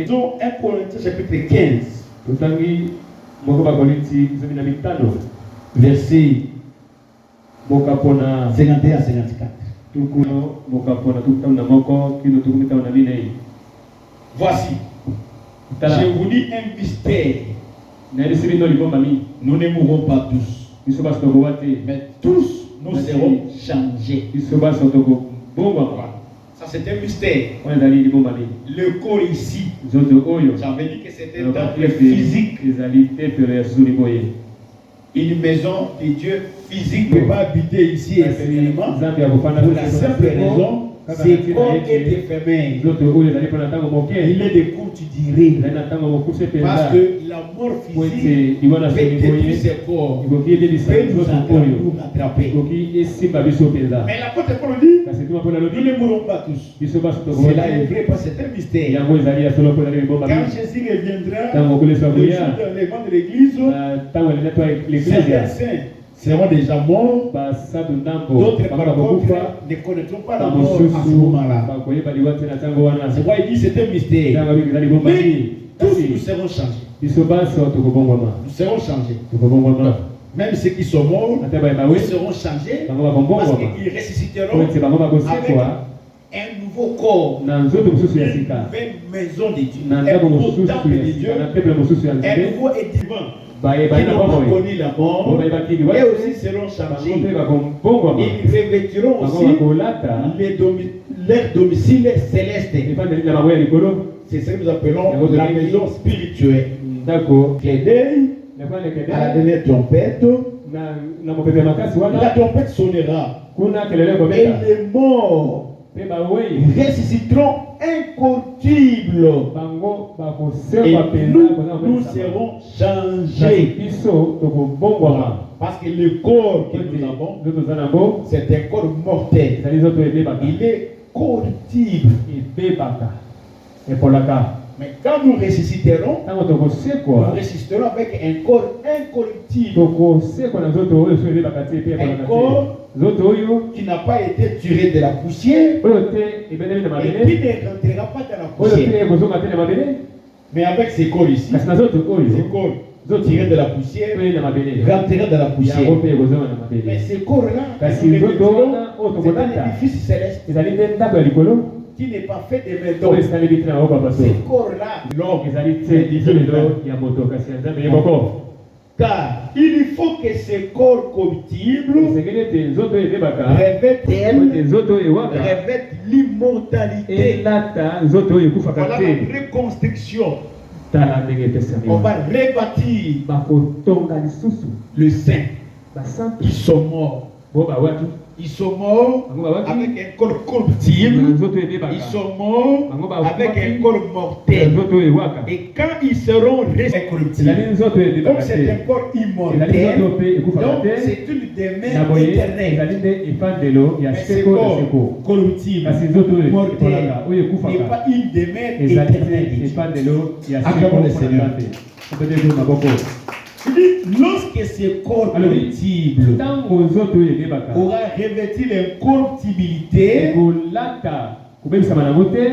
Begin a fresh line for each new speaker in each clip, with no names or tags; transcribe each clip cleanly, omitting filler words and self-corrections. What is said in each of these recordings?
Dans 1 Corinthiens chapitre 15, verset 51 à 54. Voici, je vous dis un mystère. Nous ne mourrons pas tous, mais tous nous serons changés. Ça c'est un mystère. Le corps ici, j'avais dit que c'était dans le physique. Une maison de Dieu physique ne peut pas habiter ici éternellement. Pour la simple raison, c'est corps est éphémère. Il est de courte durée. Parce que la mort physique peut détruire ses corps, peut nous attraper. Mais l'apôtre Paul dit, nous ne mourrons pas tous. Cela est vrai parce que c'est un mystère. Quand Jésus reviendra, le jour de l'enlèvement de l'église, certains saints seront déjà morts, d'autres par contre ne connaîtront pas la mort à ce moment-là. C'est pourquoi il dit c'est un mystère. Mais tous nous serons changés. Nous serons changés. Même ceux qui sont morts, ils seront changés parce qu'ils ressusciteront avec un nouveau corps, une nouvelle maison de Dieu, un nouveau temple de Dieu, un nouveau édifice. Qui n'ont pas connu la mort, et aussi seront changés. Ils revêtiront aussi leur domicile céleste. C'est ce que nous appelons la maison spirituelle. Clé d'œil, à la dernière trompette, la trompette sonnera. Et les morts ressusciteront incorruptibles. Et nous serons changés. Parce que le corps que nous avons, c'est un corps mortel. Il est corruptible. Mais quand nous ressusciterons, nous ressusciterons avec un corps incorruptible. Un corps qui n'a pas été tiré de la poussière et qui ne rentrera pas dans la poussière. Mais avec ces corps ici, ces corps tirés de la poussière rentrera dans la poussière. Mais ces corps-là, c'est un édifice céleste qui n'est pas fait de métaux. Ces corps-là, l'homme, car il faut que ces corps corruptibles revêtent l'immortalité. Voilà la reconstruction. On va rebâtir le saint. Ils sont morts. Ils sont morts avec un corps corruptible. Ils sont morts avec un corps mortel. Et quand ils seront incorruptibles, comme c'est un corps immortel, donc c'est une demeure éternelle. Mais ce corps corruptible, mortel, n'est pas une demeure éternelle. Acclamons le Seigneur. Lorsque ce corps corruptible aura revêtu l'incorruptibilité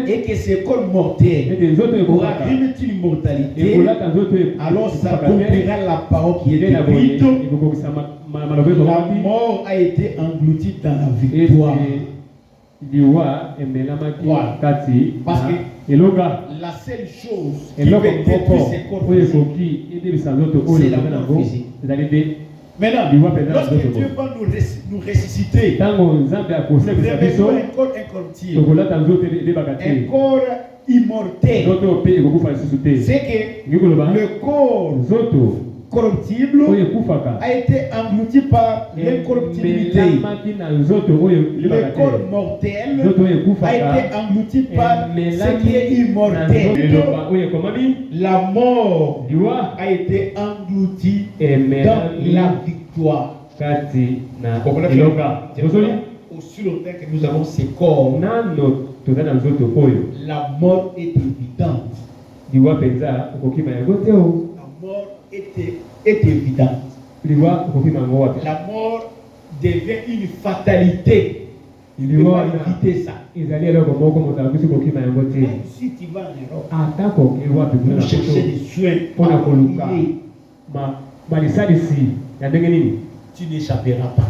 et que ce corps mortel aura revêtu l'immortalité, alors s'accomplira la parole qui est écrite. La mort a été engloutie dans la victoire. Parce que la seule chose qui peut détruire ces corps physiques, c'est la mort physique. Maintenant, lorsque Dieu va nous ressusciter, nous revêtons un corps incorruptible, un corps immortel. C'est que le corps corruptible a été englouti par l'incorruptibilité. Le corps mortel a été englouti par ce qui est immortel. La mort a été engloutie dans la victoire. Aussi longtemps que nous avons ces corps, la mort est évidente. La mort est évidente. La mort devient une fatalité. Il ne peut pas éviter ça. Même si tu vas en Europe, pour chercher des soins tu n'échapperas pas.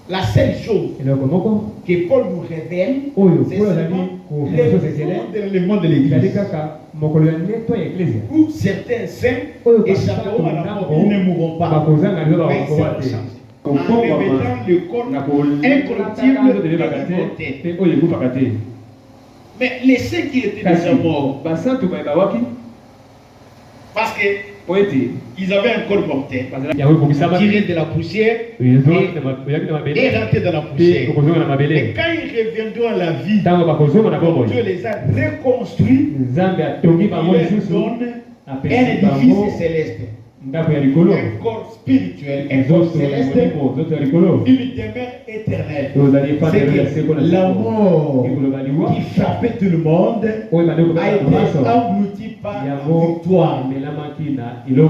La seule chose que Paul nous révèle, c'est seulement le monde de l'Église. Où certains saints échapperont à la mort, ils ne mourront pas. Mais c'est pas changé. En remettant le corps incorruptible et immortel. Mais les saints qui étaient déjà morts, parce que ils avaient un corps mortel, tiré de la poussière et rentré dans la poussière. Et quand ils reviendront à la vie, Dieu les a reconstruits, il leur donne un édifice céleste. Un corps spirituel, un corps céleste, une demeure éternelle. C'est que la mort qui frappait tout le monde a été engloutie par la victoire.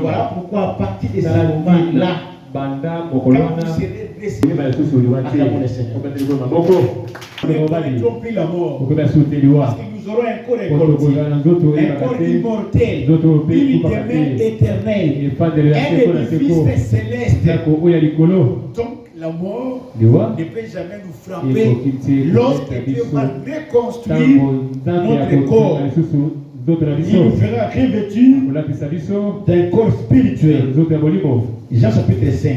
Voilà pourquoi à partir de ce moment-là, quand vous serez blessés, acclamons le Seigneur. Vous ne trompez la mort, parce que nous aurons un corps incorruptible, un corps immortel, une demeure éternelle, un édifice céleste. Donc la mort ne peut jamais nous frapper lorsque Dieu va reconstruire notre corps. Il nous fera revêtir d'un corps spirituel. Jean chapitre 5.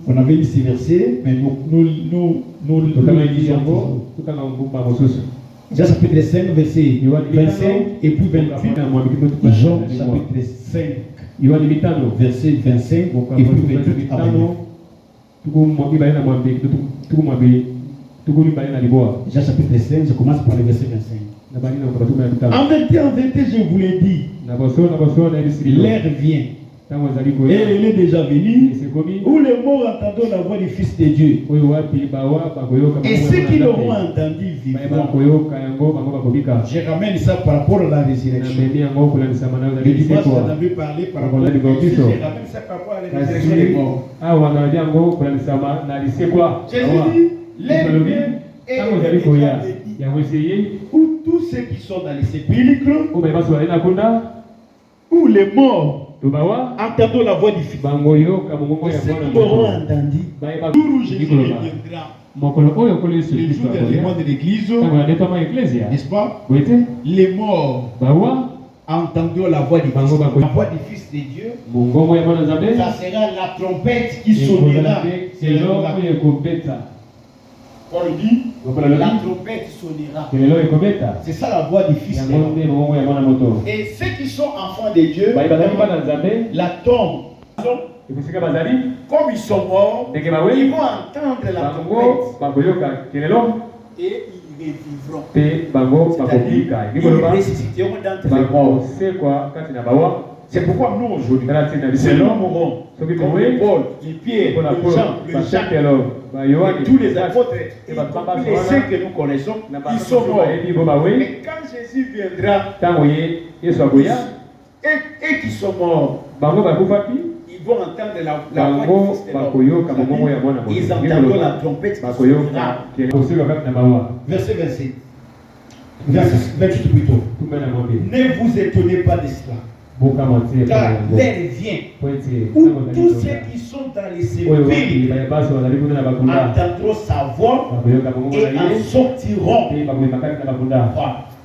On avait lu ces versets, mais nous lisons. Jean chapitre 5, verset 25 et puis 28. Jean chapitre 5, verset 25 et puis 28 à 29. Jean chapitre 5, je commence par le verset 25. En vérité, je vous l'ai dit, l'heure vient, et il est déjà venu, où les morts entendront la voix du Fils de Dieu. Et ceux qui l'auront entendu vivront. Je ramène ça par rapport à la résurrection. Le dimanche, on avait parlé par rapport à la résurrection. Je ramène ça par rapport à la résurrection des morts. Jésus dit, l'heure vient, et il est déjà venu, où tous ceux qui sont dans les sépulcres, où les morts entendons la voix du Fils. Et ceux qui l'auront entendu, le jour où Jésus reviendra, le jour de l'avènement de l'Église, n'est-ce pas? Les morts entendront la voix du Fils. La voix du Fils de Dieu, ça sera la trompette qui sonnera. C'est l'heure. Paul dit, la trompette sonnera. C'est ça la voix du Fils de Dieu. Et ceux qui sont enfants de Dieu, la tombe, comme ils sont morts, ils vont entendre la trompette et ils revivront. C'est-à-dire, ils ressusciteront d'entre les morts. C'est pourquoi nous aujourd'hui, nous mourrons comme Paul, Pierre, Jean, Jacques, et tous les apôtres, et tous les saints que nous connaissons, ils sont morts. Mais quand Jésus viendra, et qui sont morts, ils vont entendre la voix du Fils de l'homme. Ils entendront la trompette qui sonnera. Verset 27. Verset 28 plutôt. Ne vous étonnez pas de cela. Car l'heure vient où tous ceux qui sont dans les sépulcres entendront sa voix et en sortiront.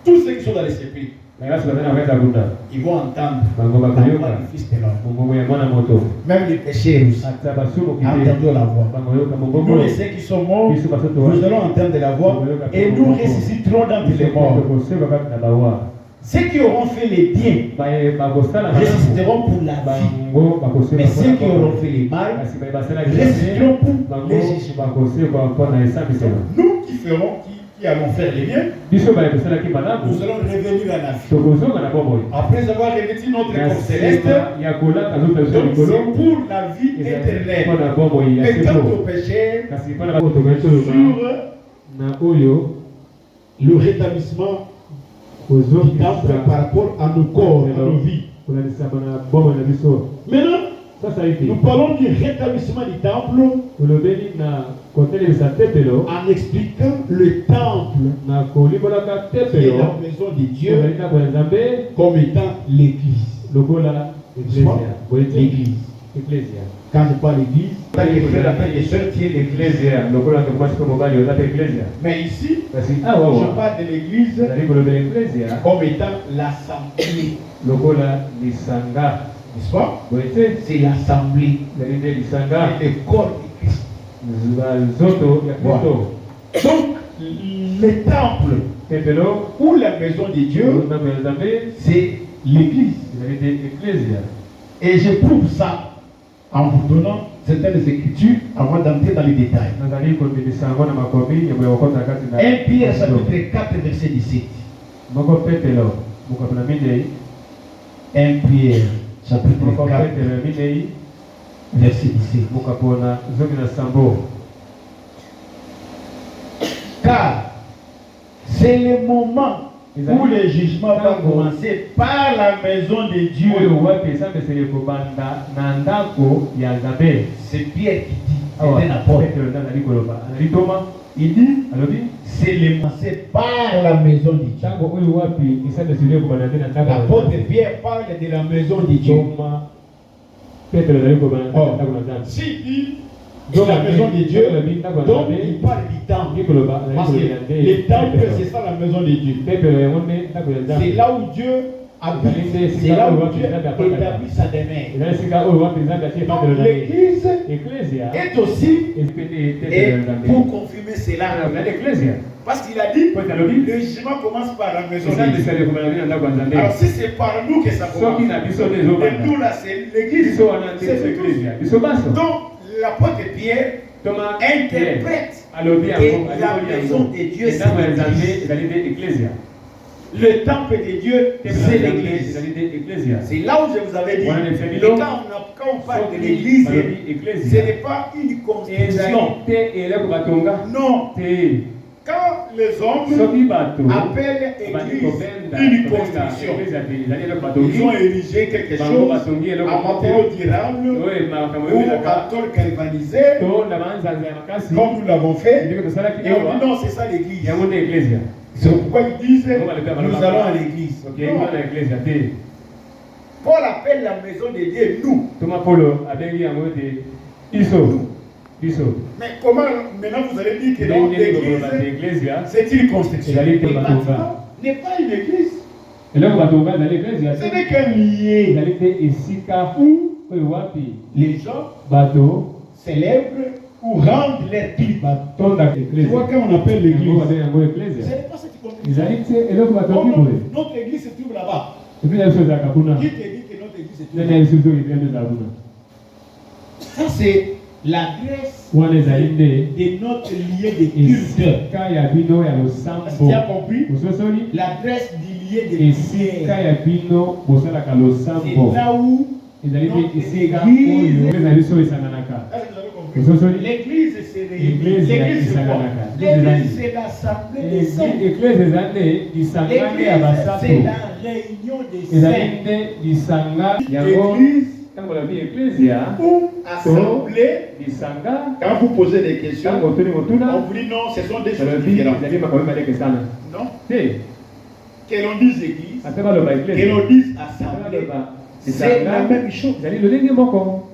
Tous ceux qui sont dans les sépulcres, ils vont entendre la voix du Fils de l'homme. Même les pécheurs entendront la voix. Nous, les ceux qui sont morts, nous allons entendre la voix et nous ressusciterons dans les morts. Ceux qui auront fait les biens résisteront pour la vie. Mais ceux qui auront fait les mal résisteront pour les jugements. Nous qui allons faire les biens, nous allons revenir à la vie. Après avoir revêtu notre corps céleste, donc c'est pour la vie éternelle. Mais quant au péché, sur le rétablissement par rapport à nos corps, à nos vies. Maintenant, Nous parlons du rétablissement du temple en expliquant le temple et la maison de Dieu comme étant l'église. L'église. Quand je parle d'église, mais ici, je parle de l'église comme étant l'assemblée. N'est-ce pas? C'est l'assemblée. Le corps de Christ. Voilà. Donc, le temple ou la maison de Dieu, c'est l'église. Et je prouve ça en vous donnant certaines écritures avant d'entrer dans les détails. 1 Pierre chapitre 4 verset 17. 1 Pierre chapitre 4 verset 17. Car c'est le moment où le jugement va commencer par la maison de Dieu. C'est Pierre qui dit, c'est un apôtre. Il dit, c'est le commencer par la maison de Dieu. L'apôtre Pierre parle de la maison de Dieu. S'il dit la maison de Dieu, donc il parle du temple. Parce que le temple, c'est ça la maison de Dieu. C'est là où Dieu habite. C'est là où Dieu établit sa demeure. Donc l'église est aussi, et pour confirmer cela, parce qu'il a dit, le jugement commence par la maison de Dieu. Alors si c'est par nous que ça commence, et nous là c'est l'église, c'est l'église. Donc l'apôtre Pierre interprète que la maison de Dieu c'est l'église. Le temple de Dieu c'est l'église. C'est là où je vous avais dit, quand on parle de l'église, ce n'est pas une construction. Non. Quand les hommes appellent église une construction, ils ont érigé quelque chose en matériaux durables ou en tôle galvanisée, comme nous l'avons fait, et on dit non, c'est ça l'église. C'est pourquoi ils disent nous allons à l'église. Paul appelle la maison de Dieu nous. Mais comment maintenant vous allez dire que l'église c'est une construction? Le bâtiment n'est pas une église. Ce n'est qu'un lieu où les gens célèbrent ou rendent leur culte. Tu vois quand on appelle l'église, ce n'est pas cette construction. Notre église se trouve là-bas. Qui te dit que notre église se trouve là-bas? Ça c'est l'adresse de notre lieu de culte. Tu as compris? L'adresse du lieu de prière. C'est là où l'église se réunit. L'église c'est quoi? L'église c'est l'assemblée des saints. L'église c'est la réunion des saints. L'église ou assemblée, quand vous posez des questions, on vous dit non, ce sont des choses différentes. Non. Que l'on dise église, que l'on dise assemblée, c'est la même chose.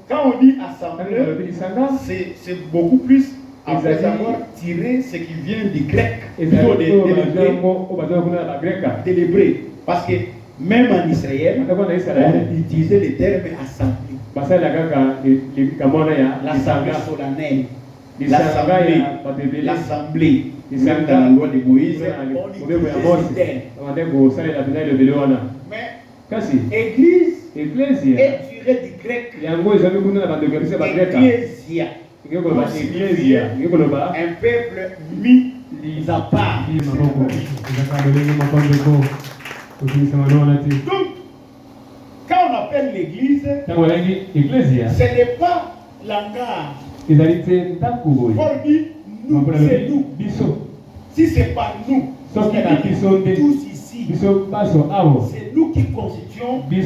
Quand on dit assemblée, c'est beaucoup plus après avoir tiré ce qui vient du grec, plutôt de l'hébreu. Parce que même en Israël, on utilisait le terme assemblée. L'assemblée solennelle. L'assemblée. Même dans la loi de Moïse, on utilisait ce terme. Mais église est tiré du grec. Ecclesia. Un peuple mis à part. Donc, quand on appelle l'église, ce n'est pas l'hangar. Paul dit nous, c'est nous. Si c'est pas nous, tous ici. ici, c'est nous qui constituons. Et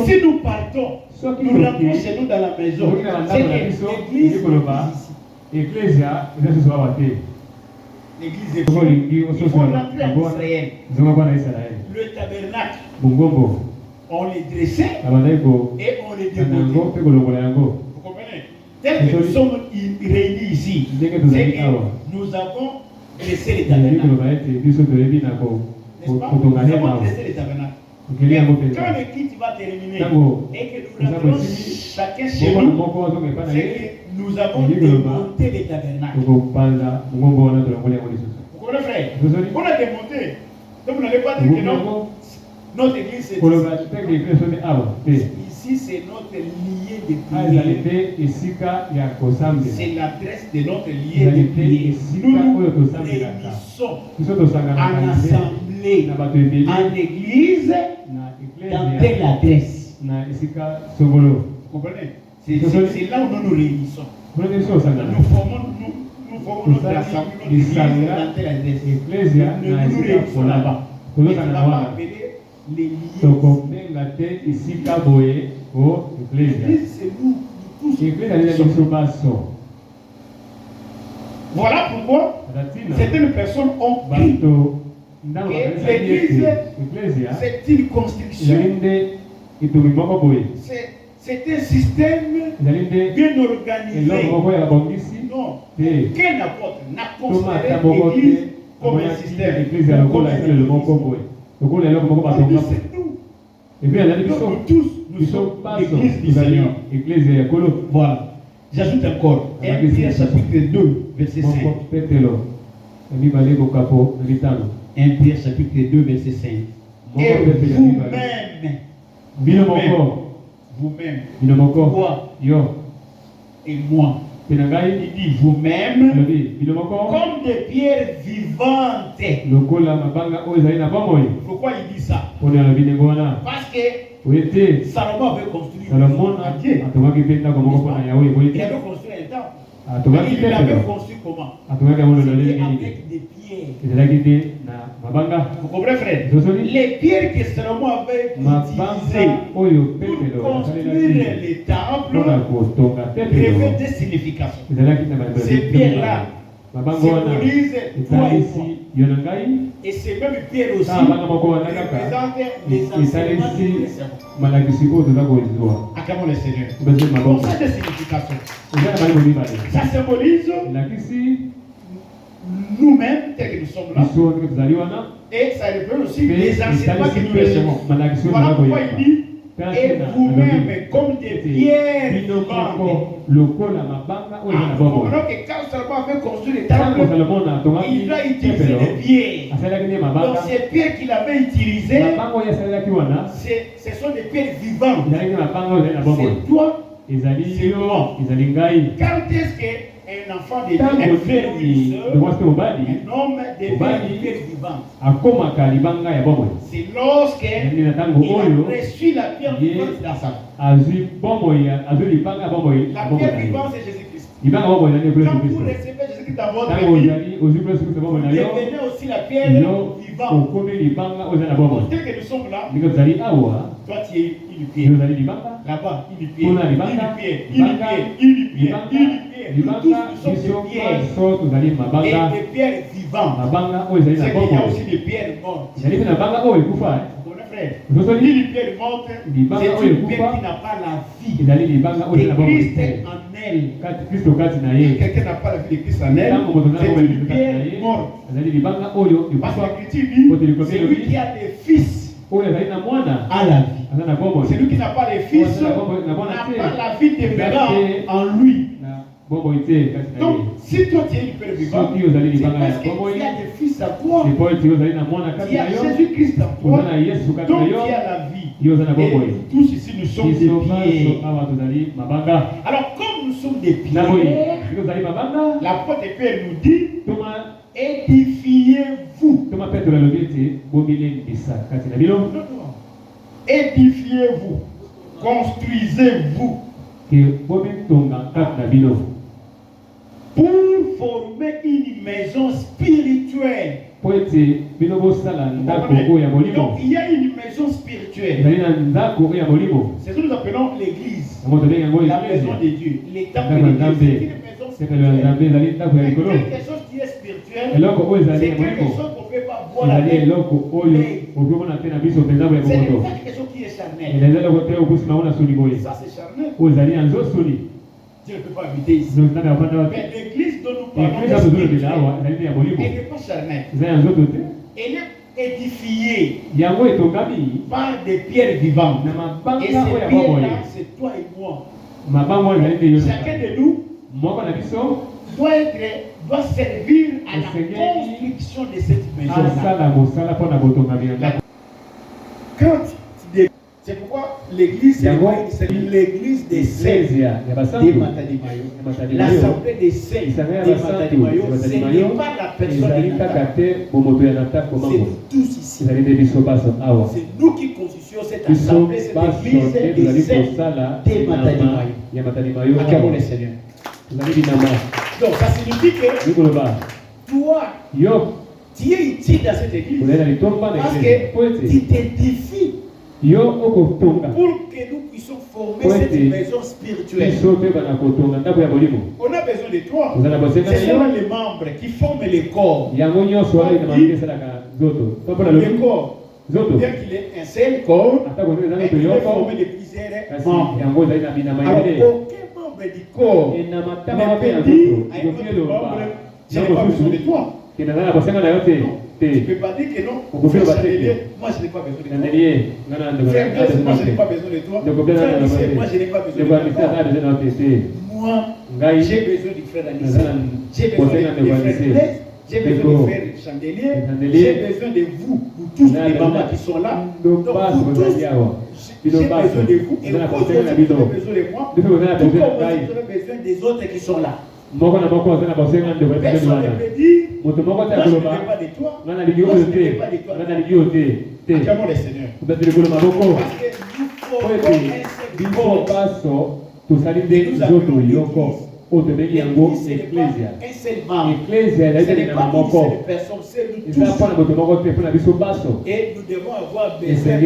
si nous partons, nous rentrons chez nous dans la maison. C'est l'église ici. L'église est il faut rentrer en Israël. Le tabernacle, on les dressait et on les démontait. Vous comprenez? Tel que nous sommes réunis ici, c'est que nous avons dressé les tabernacles. N'est-ce pas? Nous avons dressé les tabernacles. Quand le culte va terminer et que nous rentrons chacun chez nous, c'est que nous avons démonté les tabernacles. Vous comprenez, frère? On a démonté. Donc vous n'allez pas dire que non, notre église c'est ici, c'est notre lieu de prière. C'est l'adresse de notre lieu de prière. Nous nous réunissons en assemblée, en église, dans telle adresse. Vous comprenez? C'est là où nous nous réunissons. Nous formons notre assemblée, notre église dans telle adresse. Nous nous réunissons là-bas. Et on va appeler les lieux. L'église, c'est nous tous. Voilà pourquoi certaines personnes ont cru que l'église, c'est une construction. C'est un système bien organisé. Non, aucun apôtre n'a considéré l'église comme un système. Et puis, nous tous, nous sommes l'église du Seigneur. Voilà. J'ajoute encore 1 Pierre chapitre 2, verset 5. 1 Pierre chapitre 2, verset 5. Et vous-même, toi et moi, il dit vous-même comme des pierres vivantes. Pourquoi il dit ça? Parce que Salomon avait construit un Dieu. Il avait construit un temple. Il l'avait construit comment? C'était avec des pierres. Vous comprenez, frère? Les pierres que Salomon avait utilisées pour construire les temples revêtent des significations. Ces pierres-là symbolisent toi et moi. Et ces mêmes pierres aussi représentent les enseignements du Seigneur. Acclamons le Seigneur. Donc ça, des significations. Ça symbolise nous-mêmes, tels que nous sommes là. Et ça représente aussi les enseignements que nous recevons. Voilà pourquoi il dit et vous-même comme des pierres vivantes. Vous comprenez que quand Salomon avait construit les temples, il a utilisé des pierres. Donc ces pierres qu'il avait utilisées, ce sont des pierres vivantes. C'est toi, c'est moi. Quand est-ce qu'un enfant devient un frère ou une soeur, un homme devient une pierre vivante? C'est lorsqu'il a reçu la pierre vivante dans sa vie. La pierre vivante, c'est Jésus-Christ. Quand vous recevez Jésus-Christ dans votre vie, vous devenez aussi la pierre vivante. Dès que nous sommes là, toi tu es une pierre. Là-bas, une pierre. Une pierre. Nous tous, nous sommes des pierres. Et des pierres vivantes. C'est qu'il y a aussi des pierres mortes. Mon frère, une pierre morte, c'est une pierre qui n'a pas la vie de Christ en elle. Quelqu'un n'a pas la vie de Christ en elle, c'est une pierre morte. Parce que l'Écriture dit, c'est lui qui a des fils à la vie. Celui qui n'a pas les fils n'a pas la vie demeurant en lui. Donc, si toi tu es une pierre vivante, c'est parce qu'il y a des fils à toi. Il y a Jésus-Christ en toi. Donc, il y a la vie. Et tous ici, nous sommes des pierres. Alors, comme nous sommes des pierres, l'apôtre Pierre nous dit édifiez-vous. Édifiez-vous. Construisez-vous. Pour former une maison spirituelle. Donc il y a une maison spirituelle. C'est ce que nous appelons l'église. La maison de Dieu. Les temples de Dieu. C'est une maison spirituelle. Quelque chose qui est spirituel, c'est quelque chose qu'on ne peut pas voir avec l'œil. C'est pas quelque chose qui est charnel. Ça c'est charnel. Dieu ne peut pas habiter ici. Mais l'église dont nous parlons, elle n'est pas charnelle. Elle est édifiée par des pierres vivantes. Et ces pierres-là, c'est toi et moi. Chacun de nous doit servir à la construction de cette maison-là. C'est pourquoi l'église, c'est l'église des saints des Matadimayo. L'assemblée des saints des Matadimayo, ce n'est pas la personne de Nata. C'est nous tous ici. C'est nous qui constituons cette assemblée, cette église des saints des Matadimayo. Acclamons le Seigneur. Donc ça signifie que toi, tu es utile dans cette église parce que tu t'édifies pour que nous puissions former cette maison spirituelle. On a besoin de toi. Ce sont les membres qui forment le corps. Le corps, bien qu'il ait un seul corps, mais il est formé de plusieurs membres. Alors, aucun membre du corps ne peut dire à un autre membre, je n'ai pas besoin de toi. Tu ne peux pas dire que non. Frère Chandelier, moi je n'ai pas besoin de toi. Frère Blaise, moi je n'ai pas besoin de toi. Frère Anissé, moi je n'ai pas besoin de toi. Moi, j'ai besoin du frère Anissé. J'ai besoin du frère Blaise. J'ai besoin du frère Chandelier. J'ai besoin de vous tous les mamans qui sont là. Donc vous tous, j'ai besoin de vous. Et vous aussi vous avez besoin de moi. Tout comme moi vous avez besoin des autres qui sont là. Personne ne peut dire moi je ne veux pas de toi. Moi je ne veux pas de toi. Acclamons le Seigneur. Parce que nous formons un seul corps. Nous appelons l'église. L'église, ce n'est pas un seul membre. Ce n'est pas une seule personne, c'est nous tous. Et nous devons avoir besoin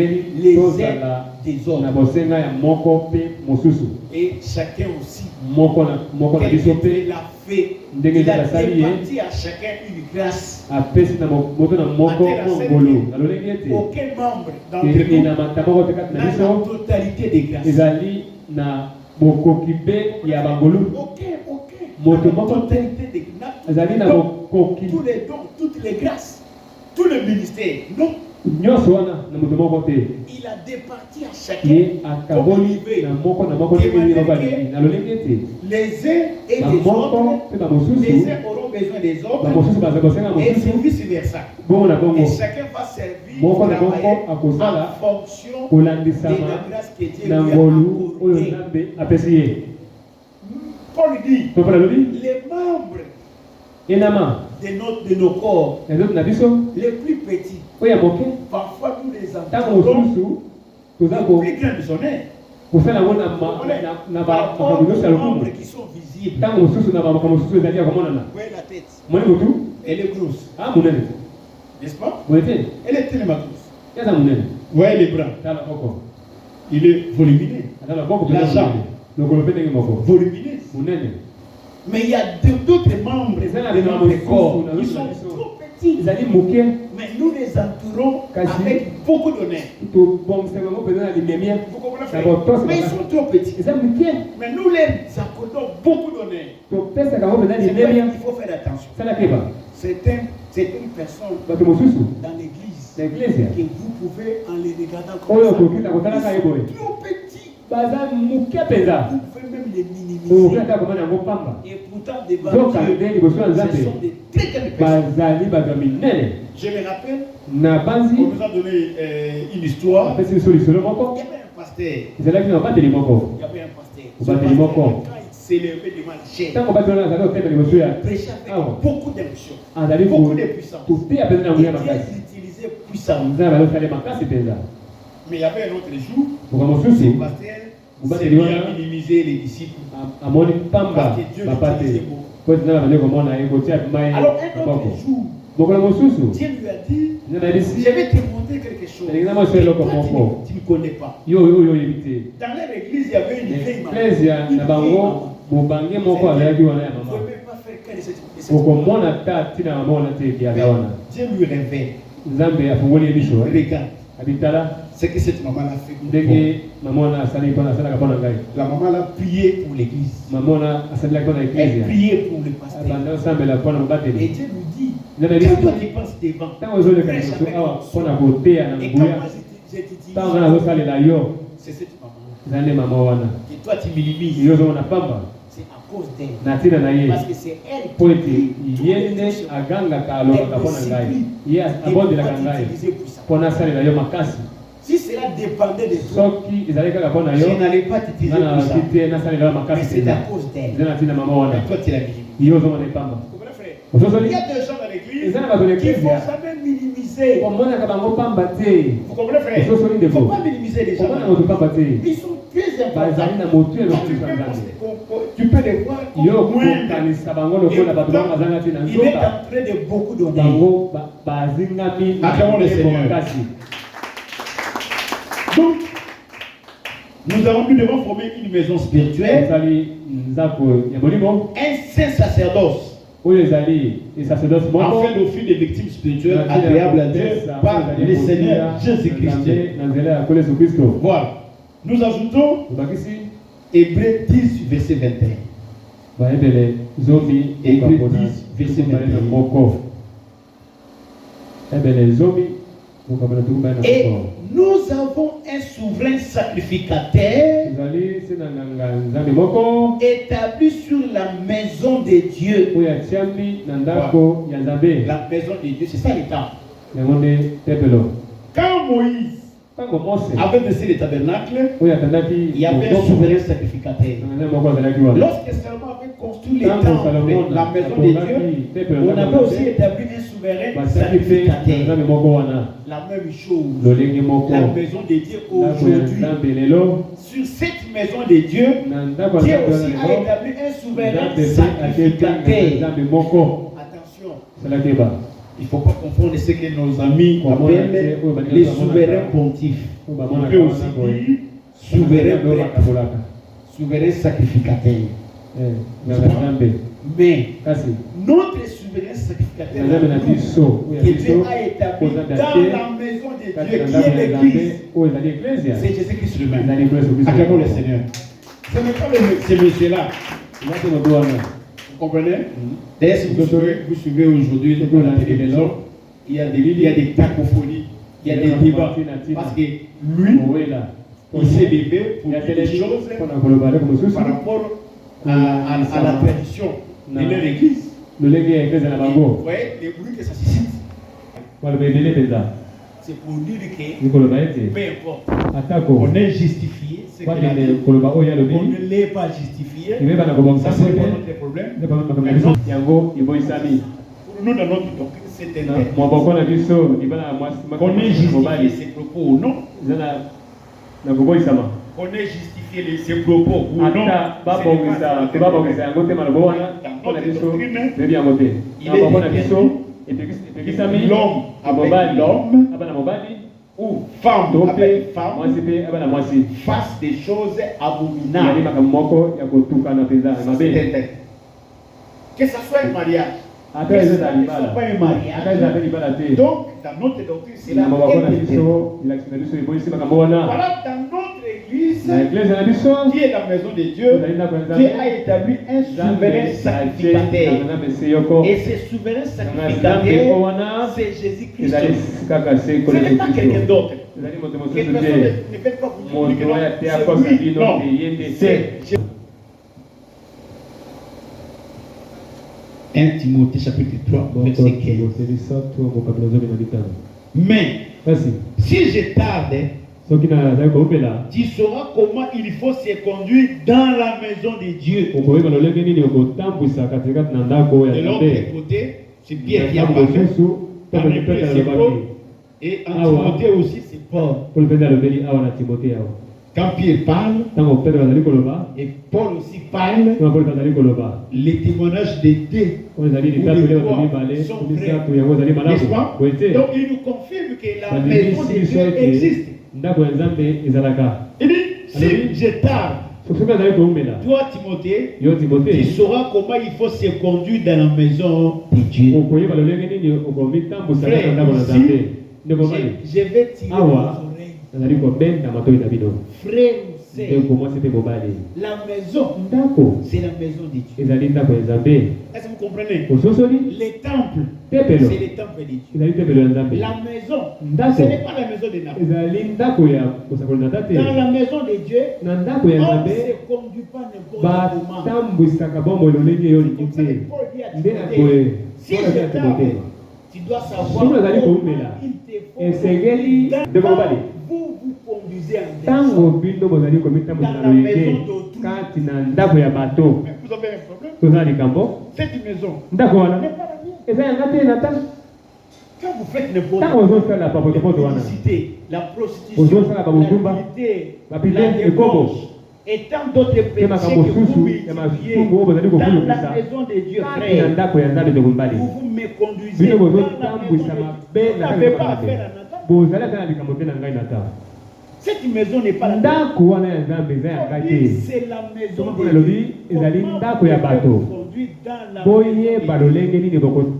les uns des autres. Et chacun aussi. Il a fait, il a départi à chacun une grâce. Aucun membre d'entre nous n'a la totalité des grâces. Aucun. Tous les dons, toutes les grâces, tout le ministère. Non. Il a départi à chacun. Les uns et les autres, les uns auront besoin des autres, et vice versa. Et chacun va servir, travailler en fonction de la grâce que Dieu lui a accordée. Paul dit, les membres de nos corps, les plus petits, parfois nous les entendons les plus grands missionnaires. Par rapport aux membres qui sont visibles. Vous voyez la tête, elle est grosse, n'est-ce pas? Elle est tellement grosse. Vous voyez les bras, il est volumineux. La jambe, volumineuse. Mais il y a d'autres membres de notre corps qui sont trop petits. Mais nous les entourons avec beaucoup d'honneur. Vous comprenez? Mais ils sont trop petits. Mais nous les accordons beaucoup d'honneur. Il faut faire attention. C'est une personne dans l'église que vous pouvez, en les regardant comme ça, ils sont trop petits. Vous pouvez même les minimiser. Et pourtant, devant Dieu, ce sont des très grandes personnes. Je me rappelle, on nous a donné une histoire. Il y avait un pasteur. Il y avait un pasteur. Quand il s'est levé devant le chef, il prêchait avec beaucoup d'émotion, beaucoup de puissance. Il utilisait puissamment. Mais il y avait un autre jour, le pasteur s'est mis à minimiser les disciples. Parce que Dieu l'utilisait beaucoup. Alors un autre jour, Dieu lui a dit, je vais te montrer quelque chose que toi, tu ne connais pas. Dans leur église, il y avait une vieille maman. Vous ne pouvez pas faire cas de cette maman. Dieu lui révèle. Regarde ce que cette maman a fait. La maman a prié pour l'église. Elle priait pour le pasteur. Et Dieu lui dit, quand toi tu passes devant, prêche avec nous. Et quand moi je te dis, c'est cette maman que toi tu minimises. C'est à cause d'elle. Parce que c'est elle qui si cela dépendait de toi, je n'allais pas t'utiliser pour ça. Mais c'est à cause d'elle. Toi tu l'as minimises. Il y a des gens dans l'église qui ne vont jamais minimiser. Vous comprenez, frère? Il ne faut pas minimiser les gens. Ils sont très importants. Tu peux les voir comme moins. Il est en train de beaucoup donner. Acclamons le Seigneur. Donc, nous devons former une maison spirituelle, un saint sacerdoce, afin d'offrir des victimes spirituelles agréables à Dieu par le Seigneur Jésus-Christ. Voilà. Nous ajoutons Hébreux 10, verset 21. Hébreux 10, verset 21. Et nous avons un souverain sacrificateur établi sur la maison de Dieu. La maison de Dieu, c'est ça le temple. Quand Moïse avait dressé le tabernacle, il y avait un souverain sacrificateur. Lorsque Salomon avait construit les temples, la maison de Dieu, on avait aussi établi un souverain sacrificateur. La même chose, la maison de Dieu aujourd'hui. Sur cette maison de Dieu, Dieu aussi a établi un souverain sacrificateur. Attention. Il ne faut pas confondre ce que nos amis appellent les souverains pontifs. On peut aussi dire souverain sacrificateur. Mais notre souverain sacrificateur que Dieu a établi dans la maison de Dieu, qui est l'église, c'est Jésus-Christ lui-même. Acclamons le Seigneur. Ce n'est pas ce monsieur-là. Vous comprenez? D'ailleurs, si vous suivez aujourd'hui la télévision, il y a des cacophonies, il y a des débats. Parce que lui, il s'est levé pour dire des choses par rapport à la tradition de leur église. Vous voyez les bruits que ça suscite. C'est pour dire que peu importe, on est justifié, c'est que on ne l'est pas justifié, ça c'est pas notre problème. Pour nous, dans notre doctrine, c'est on est justifié ses propos ou non. On est justifié ses propos ou non. Il est l'homme avec l'homme ou femme avec femme fasse des choses abominables. Que ce soit un mariage, que ce ne soit pas un mariage. Donc, dans notre doctrine, c'est la voilà, dans notre église, qui est la maison de Dieu, Dieu a établi un souverain sacrificateur. Et ce souverain sacrificateur, c'est Jésus-Christ. Ce n'est pas quelqu'un d'autre. Quelque personne ne fait pas vous dire que c'est lui. Non, c'est 1 Timothée chapitre 3, verset 15. Mais si je tarde, tu sauras comment il faut se conduire dans la maison de Dieu. De l'autre côté, c'est Pierre qui a parlé. Dans les prêts, c'est Paul. Et en Timothée aussi, c'est Paul. Quand Pierre parle, et Paul aussi parle, les témoignages des deux sont vrais. N'est-ce pas? Donc il nous confirme que la maison de Dieu existe. Il dit, si je tarde, toi Timothée, tu sauras comment il faut se conduire dans la maison de Dieu. Frère, ici, je vais tirer vos oreilles. Frère, c'est la maison, c'est la maison de Dieu. Est-ce que vous comprenez? Les temples, c'est les temples de Dieu. La maison, ce n'est pas la maison de Napoléon. Dans la maison de Dieu, on ne se conduit pas n'importe comment. Si je t'arrête, tu dois savoir comment il te faut. Vous conduisez en dans la maison d'autrui. Mais vous avez un problème. Cette maison n'est pas la mienne. Quand vous faites n'importe quoi, la publicité, la prostitution, la débauche et tant d'autres péchés que vous multipliez dans la maison de Dieu, frère, vous vous me conduisez dans la maison de Dieu. Vous n'avez pas affaire à Nathan. Cette maison n'est pas la maison. C'est la maison de Dieu. Comment vous conduire dans la maison de Dieu? On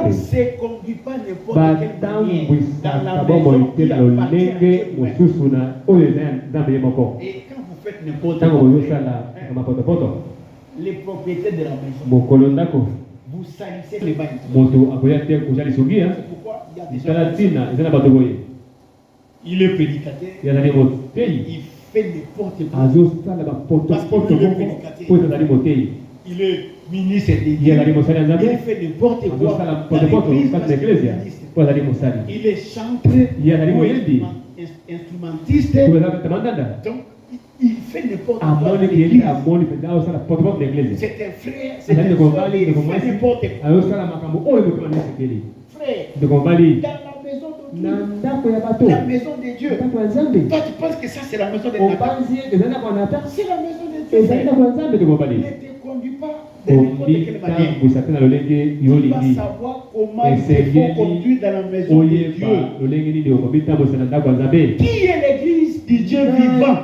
ne se conduit pas n'importe quelle manière dans la maison qui appartient à Dieu. Et quand vous faites n'importe quoi, les propriétaires de la maison, vous salissez les bâtiments. C'est pourquoi il y a des gens. Il est prédicateur. Il fait n'importe quoi. Parce qu'il est prédicateur. Il est ministre de Dieu. Il fait n'importe quoi. Il est chanteur. Instrumentiste. Donc, il fait n'importe quoi. C'est un frère. C'est un frère. Il fait n'importe quoi. Frère, dans la maison de Dieu. Toi, tu penses que ça, c'est la maison de Nathan? C'est la maison de Dieu. Ne te conduis pas de n'importe quelle manière. Tu vas savoir comment il faut conduire dans la maison de Dieu. Qui est l'église du Dieu vivant?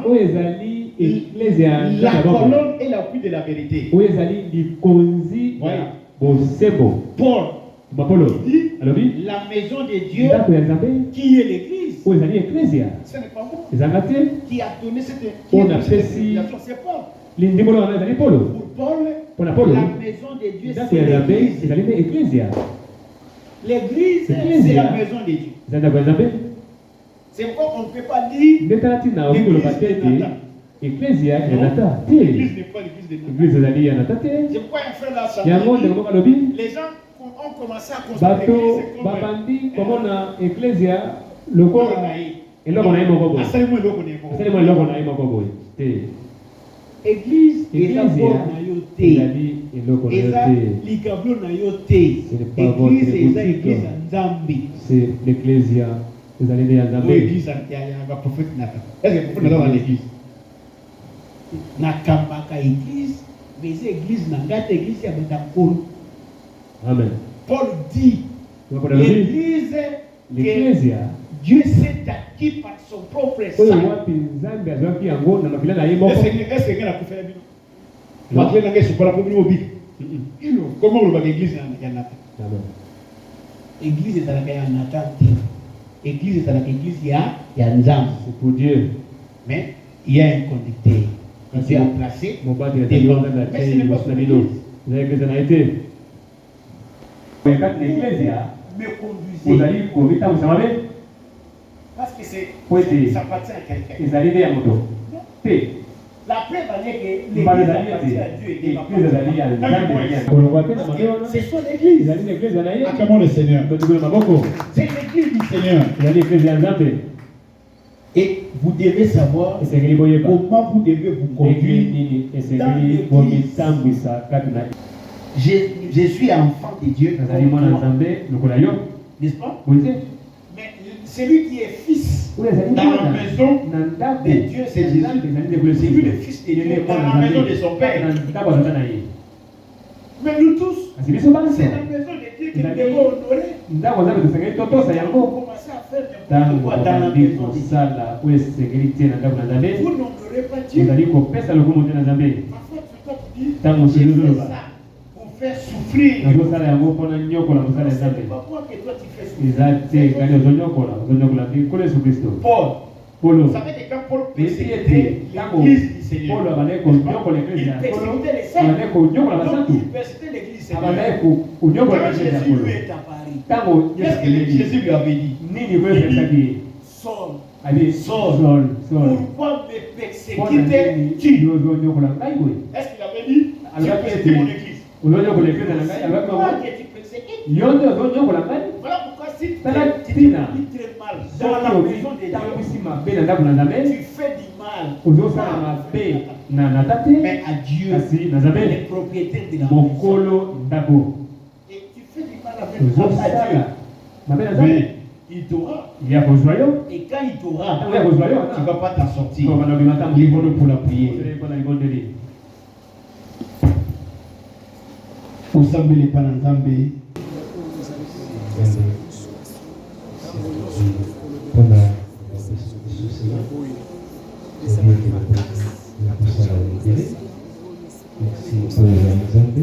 La colonne et l'appui de la vérité. Paul dit la maison de Dieu qui est l'église. Ce n'est pas moi qui a donné cette révélation, c'est Paul. Pour Paul, la maison de Dieu c'est l'église. L'église c'est la maison de Dieu. C'est pourquoi on ne peut pas dire l'église de Nathan. L'église n'est pas l'église de Nathan. C'est pourquoi un frère là, les gens ont commencé à construire l'église comme église eza likablo na yo te. Église eza église ya Nzambe.
C'est l'ecclésia. Vous allez dire Nzambe.
Église ya prophète Nathan. Est-ce que prophète Nathan dans l'église? Nakambaka église, mais c'est église nangate église ya Betakolo.
Amen.
Paul dit l'église Dieu s'est acquis par son propre sang. Est-ce que comment on va l'église ya Nathan? Église est à la Nathan. Église est à l'église ya Nzambe.
C'est pour Dieu.
Mais il y a un conducteur. Il s'est placé devant. Mais ce n'est pas l'église. Me conduisez. Parce que ça appartient à quelqu'un. La preuve est que l'église appartient à Dieu et c'est son église. Acclamons le Seigneur. C'est l'église du Seigneur. Et vous devez savoir comment vous devez vous conduire dans l'église. Je suis enfant de Dieu. N'est-ce pas? Mais celui qui est fils dans la maison de Dieu, c'est Jésus. C'est lui le fils de Dieu dans la maison de son père. Mais nous tous, c'est la maison de Dieu que nous devons honorer. On commence à faire n'importe quoi dans la maison de Dieu. Vous n'honorez pas Dieu. Parfois, tu dois te dire, je fais ça pour faire souffrir. C'est pas moi que toi tu fais souffrir. Paul, vous savez que quand Paul persécutait l'église du Seigneur, il persécutait les saints. Donc il persécutait l'église du Seigneur. Quand Jésus lui est apparu, qu'est-ce que Jésus lui avait dit? Il dit, Saul, pourquoi me persécutais-tu? Est-ce qu'il avait dit, tu persécutes mon église? Pourquoi que tu persécutes? Voilà pourquoi si tu dis très mal dans la maison de Dieu, tu fais du mal. Mais à Dieu, le propriétaire de la maison. Et tu fais du mal avec Dieu. Mais il t'aura. Et quand il t'aura, tu ne vas pas t'en sortir. Libre-nous pour la prière. Usambele pananzambe.
Merci pour les exemples.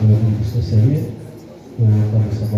On a vu que ça sert. On a vu que ça va